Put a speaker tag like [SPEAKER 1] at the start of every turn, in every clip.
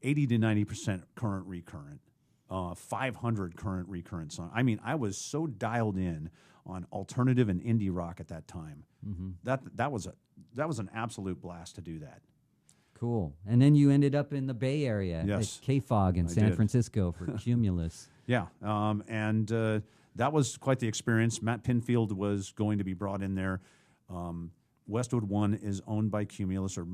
[SPEAKER 1] 80 to 90% current recurrent, 500 current recurrent song. I mean, I was so dialed in on alternative and indie rock at that time. That was an absolute blast to do that.
[SPEAKER 2] Cool. And then you ended up in the Bay Area
[SPEAKER 1] Yes.
[SPEAKER 2] at KFOG in San Francisco for Cumulus.
[SPEAKER 1] Yeah, and that was quite the experience. Matt Pinfield was going to be brought in there. Westwood One is owned by Cumulus or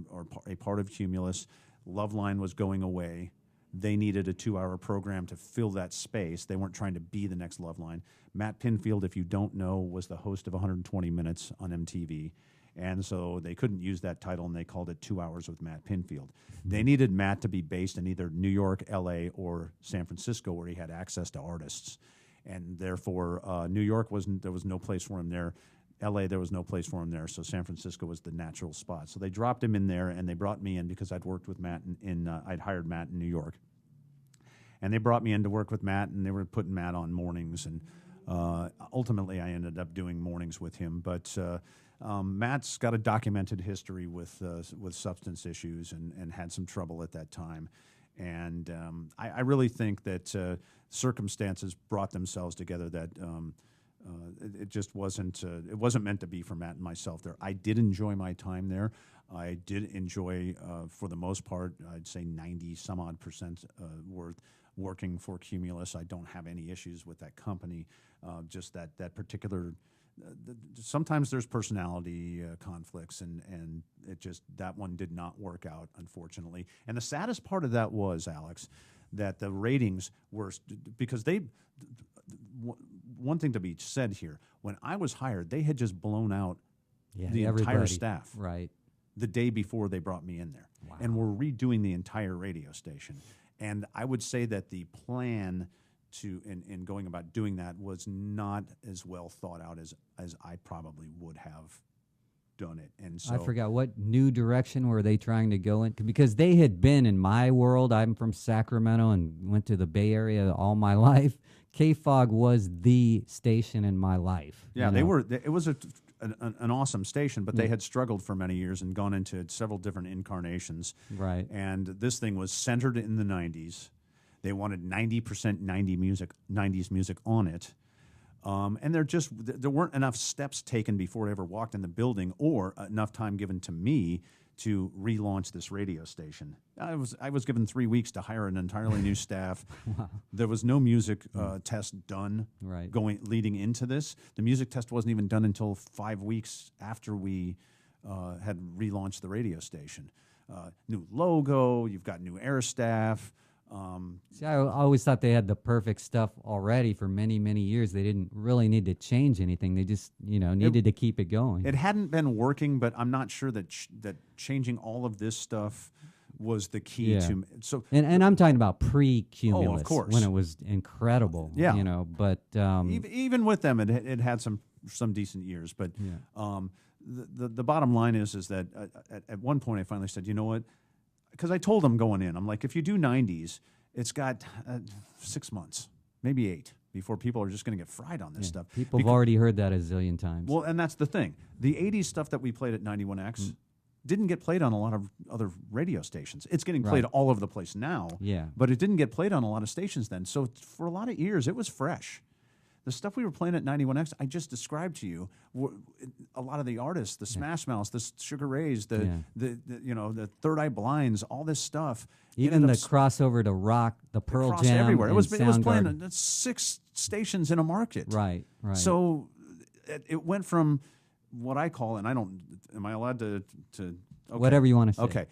[SPEAKER 1] a part of Cumulus. Loveline was going away. They needed a 2-hour program to fill that space. They weren't trying to be the next Loveline. Matt Pinfield, if you don't know, was the host of 120 Minutes on MTV. And so they couldn't use that title, and they called it 2 Hours with Matt Pinfield. They needed Matt to be based in either New York, L.A., or San Francisco, where he had access to artists. And therefore, New York there was no place for him there. L.A., there was no place for him there, so San Francisco was the natural spot. So they dropped him in there, and they brought me in because I'd worked with Matt I'd hired Matt in New York. And they brought me in to work with Matt, and they were putting Matt on mornings. And ultimately, I ended up doing mornings with him. But Matt's got a documented history with substance issues and had some trouble at that time. And I really think that circumstances brought themselves together that it just wasn't meant to be for Matt and myself there. I did enjoy my time there. I did enjoy, for the most part, I'd say 90-some-odd% worth working for Cumulus. I don't have any issues with that company. Just that particular. Sometimes there's personality conflicts, and it just that one did not work out, unfortunately. And the saddest part of that was, Alex, that the ratings were because they. One thing to be said here: when I was hired, they had just blown out the entire staff the day before they brought me in there, and were redoing the entire radio station. And I would say that the plan in going about doing that was not as well thought out as I probably would have done it. And so
[SPEAKER 2] I forgot, what new direction were they trying to go in? Because they had been in my world. I'm from Sacramento and went to the Bay Area all my life. KFOG was the station in my life.
[SPEAKER 1] Yeah, they were. It was an awesome station, but they had struggled for many years and gone into several different incarnations.
[SPEAKER 2] Right.
[SPEAKER 1] And this thing was centered in the 90s. They wanted 90% 90s music on it. And there weren't enough steps taken before I ever walked in the building, or enough time given to me to relaunch this radio station. I was given 3 weeks to hire an entirely new staff.
[SPEAKER 2] Wow.
[SPEAKER 1] There was no music test done leading into this. The music test wasn't even done until 5 weeks after we had relaunched the radio station. New logo, you've got new air staff.
[SPEAKER 2] See, I always thought they had the perfect stuff already for many, many years. They didn't really need to change anything. They just, needed to keep it going.
[SPEAKER 1] It hadn't been working, but I'm not sure that that changing all of this stuff was the key to. So,
[SPEAKER 2] and I'm talking about pre-Cumulus,
[SPEAKER 1] of course,
[SPEAKER 2] when it was incredible.
[SPEAKER 1] Yeah,
[SPEAKER 2] but
[SPEAKER 1] even with them, it had some decent years. But the bottom line is that at one point I finally said, you know what? Because I told them going in, I'm like, if you do 90s, it's got 6 months, maybe 8, before people are just going to get fried on this stuff.
[SPEAKER 2] People have already heard that a zillion times.
[SPEAKER 1] Well, and that's the thing. The 80s stuff that we played at 91X didn't get played on a lot of other radio stations. It's getting played all over the place now, but it didn't get played on a lot of stations then. So for a lot of years, it was fresh. The stuff we were playing at 91X, I just described to you, a lot of the artists, the Smash Mouths, the Sugar Rays, the Third Eye Blinds, all this stuff.
[SPEAKER 2] Even the crossover to rock, the Pearl Jam,
[SPEAKER 1] everywhere. It was playing
[SPEAKER 2] Soundgarden.
[SPEAKER 1] 6 stations in a market.
[SPEAKER 2] Right.
[SPEAKER 1] So it went from what I call, and I don't, am I allowed to okay.
[SPEAKER 2] Whatever you want to say.
[SPEAKER 1] Okay.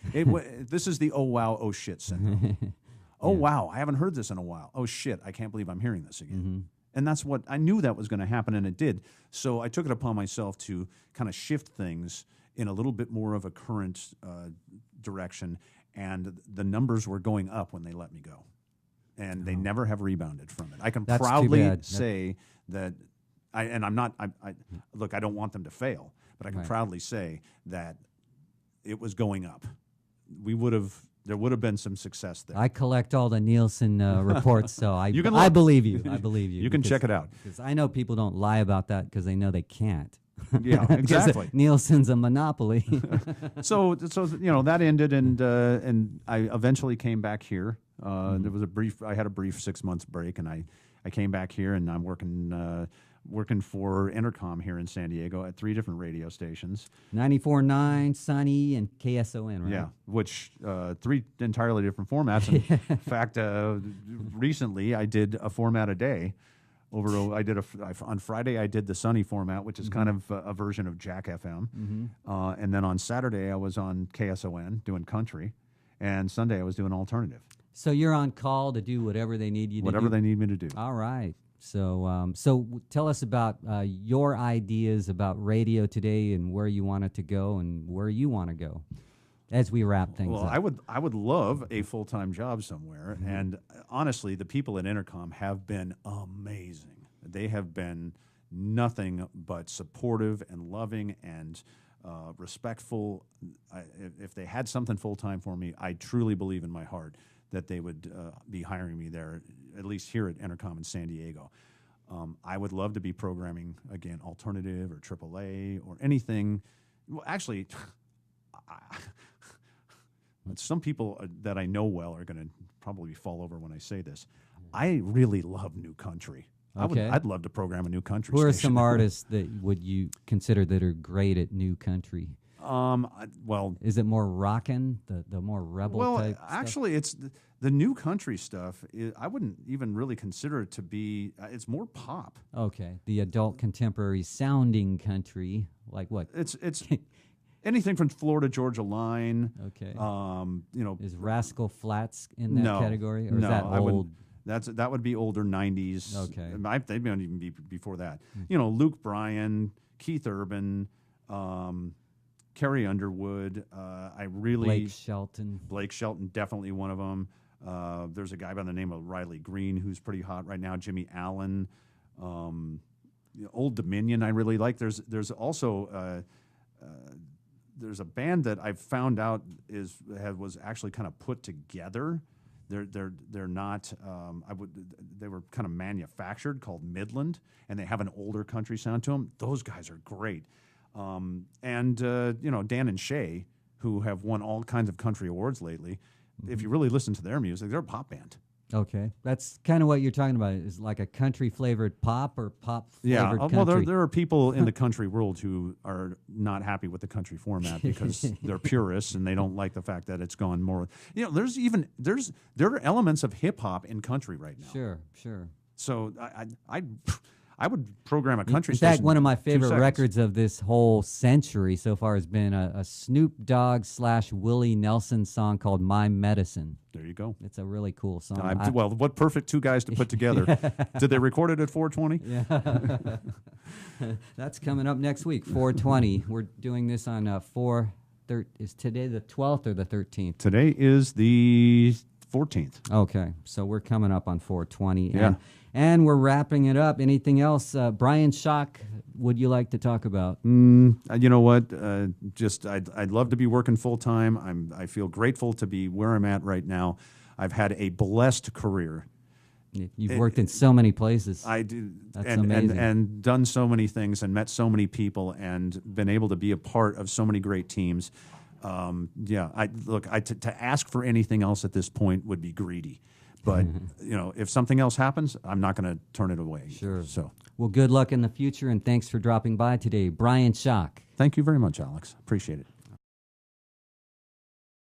[SPEAKER 1] This is the oh wow, oh shit syndrome. Oh wow, I haven't heard this in a while. Oh shit, I can't believe I'm hearing this again.
[SPEAKER 2] Mm-hmm.
[SPEAKER 1] And that's what I knew that was going to happen, and it did. So I took it upon myself to kind of shift things in a little bit more of a current direction, and the numbers were going up when they let me go, and they never have rebounded from it. I can proudly say that. Look, I don't want them to fail, but I can proudly say that it was going up. There would have been some success there.
[SPEAKER 2] I collect all the Nielsen reports, so I believe you. I believe you.
[SPEAKER 1] You can check it out.
[SPEAKER 2] Because I know people don't lie about that because they know they can't.
[SPEAKER 1] Yeah,
[SPEAKER 2] Because
[SPEAKER 1] exactly.
[SPEAKER 2] Nielsen's a monopoly.
[SPEAKER 1] So that ended, and I eventually came back here. There was I had a brief 6 months break, and I came back here, and I'm working for Intercom here in San Diego at 3 different radio stations.
[SPEAKER 2] 94.9, Sunny, and KSON, right?
[SPEAKER 1] Yeah, which 3 entirely different formats. In fact, recently I did a format a day. On Friday I did the Sunny format, which is kind of a version of Jack FM, and then on Saturday I was on KSON doing country, and Sunday I was doing alternative.
[SPEAKER 2] So you're on call to do whatever they need you to do?
[SPEAKER 1] Whatever they need me to do.
[SPEAKER 2] All right. So tell us about your ideas about radio today and where you want it to go and where you want to go as we wrap things
[SPEAKER 1] Well,
[SPEAKER 2] up.
[SPEAKER 1] I would love a full-time job somewhere, and honestly, the people at Intercom have been amazing. They have been nothing but supportive and loving and respectful. If they had something full-time for me, I truly believe in my heart that they would be hiring me there, at least here at Intercom in San Diego. I would love to be programming, again, alternative or AAA or anything. Well, actually, some people that I know well are going to probably fall over when I say this. I really love new country.
[SPEAKER 2] Okay.
[SPEAKER 1] I'd love to program a new country
[SPEAKER 2] Who are
[SPEAKER 1] station.
[SPEAKER 2] some artists that would you consider that are great at new country?
[SPEAKER 1] Well,
[SPEAKER 2] Is it more rockin', the more rebel type stuff?
[SPEAKER 1] actually, it's the new country stuff. I wouldn't even really consider it to be. It's more pop.
[SPEAKER 2] Okay, the adult contemporary sounding country, like what?
[SPEAKER 1] It's anything from Florida Georgia Line.
[SPEAKER 2] Okay. Is Rascal Flatts in that
[SPEAKER 1] No,
[SPEAKER 2] category, or
[SPEAKER 1] no,
[SPEAKER 2] is that
[SPEAKER 1] I wouldn't.
[SPEAKER 2] old?
[SPEAKER 1] That would be older 90s.
[SPEAKER 2] Okay.
[SPEAKER 1] They might even be before that. Luke Bryan, Keith Urban, Carrie Underwood.
[SPEAKER 2] Blake Shelton.
[SPEAKER 1] Blake Shelton, definitely one of them. There's a guy by the name of Riley Green who's pretty hot right now. Jimmy Allen, Old Dominion. I really like. There's also there's a band that I've found out was actually kind of put together. They're not. They were kind of manufactured, called Midland, and they have an older country sound to them. Those guys are great. Dan and Shay, who have won all kinds of country awards lately. If you really listen to their music, they're a pop band.
[SPEAKER 2] Okay, that's kind of what you're talking about. Is like a country flavored pop or pop flavored country?
[SPEAKER 1] Well, there are people in the country world who are not happy with the country format because they're purists and they don't like the fact that it's gone more. There are elements of hip hop in country right now.
[SPEAKER 2] Sure.
[SPEAKER 1] So I would program a country
[SPEAKER 2] In
[SPEAKER 1] station.
[SPEAKER 2] fact, one of my
[SPEAKER 1] 2
[SPEAKER 2] favorite
[SPEAKER 1] seconds.
[SPEAKER 2] records of this whole century so far has been a Snoop Dogg / Willie Nelson song called "My Medicine."
[SPEAKER 1] There you go.
[SPEAKER 2] It's a really cool song.
[SPEAKER 1] Well, what perfect 2 guys to put together. Did they record it at 420?
[SPEAKER 2] Yeah. That's coming up next week, 420. We're doing this on is today the 12th or the 13th?
[SPEAKER 1] Today is the 14th.
[SPEAKER 2] Okay, so we're coming up on 420.
[SPEAKER 1] Yeah.
[SPEAKER 2] And we're wrapping it up. Anything else? Bryan Schock, would you like to talk about?
[SPEAKER 1] You know what? I'd love to be working full time. I feel grateful to be where I'm at right now. I've had a blessed career.
[SPEAKER 2] You've worked in so many places.
[SPEAKER 1] I do,
[SPEAKER 2] That's
[SPEAKER 1] and,
[SPEAKER 2] amazing.
[SPEAKER 1] and done so many things and met so many people and been able to be a part of so many great teams. To ask for anything else at this point would be greedy. But if something else happens, I'm not going to turn it away.
[SPEAKER 2] Sure.
[SPEAKER 1] So,
[SPEAKER 2] Well, good luck in the future, and thanks for dropping by today, Bryan Schock.
[SPEAKER 1] thank you very much, Alex. Appreciate it.